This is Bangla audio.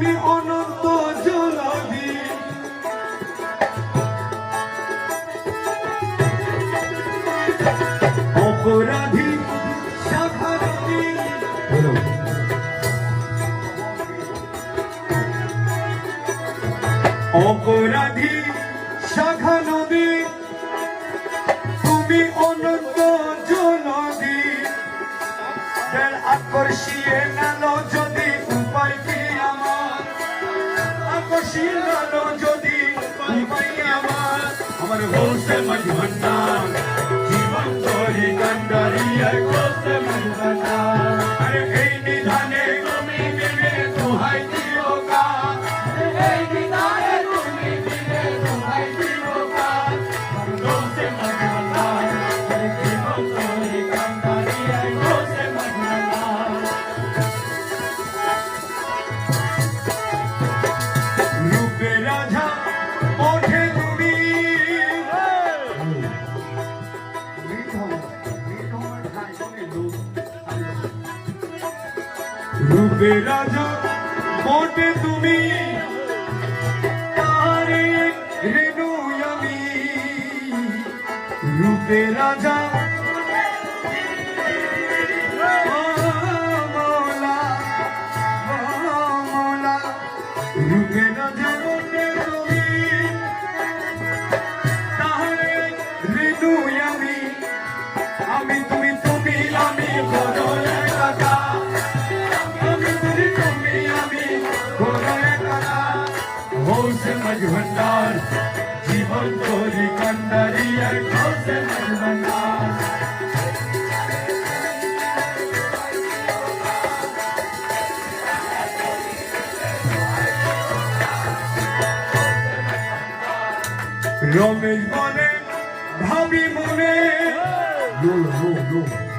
তুমি অনন্ত জলাধি অপরাধী শাখা নদী অপরাধী শাখা নদী তুমি অনন্ত জলধি আকর্ষিয়ে নালো যদি উপায় কি আমার আকর্ষিয়ে নালো যদি উপায় কি আমার বলছে মাঝ ভান্ডার জীবন ধরে কান্ডারিয়া বলছে মাঝ ভান্ডার আরে এই নিধানে তুমি দিবে দোহাই দিও গা এই নিধানে তুমি দিবে দোহাই দিও গা বলছে মাঝ ভান্ডার জীবন ধরে কান্ডারিয়া বলছে মাঝ ভান্ডার রূপে রাজা ওঠে তুমি রূপে রাজা ওঠে তুমি তারে রেণু আমি রূপে রাজা মৌলা মৌলা রূপে রাজা ওঠে তুমি তারে রেণু আমি তুমি তুমি আমি বড় একা होसे मज भंडार जीवन तोरी कंदरिया होसे मज भंडार रमेश बने भाभी मने लो लो लो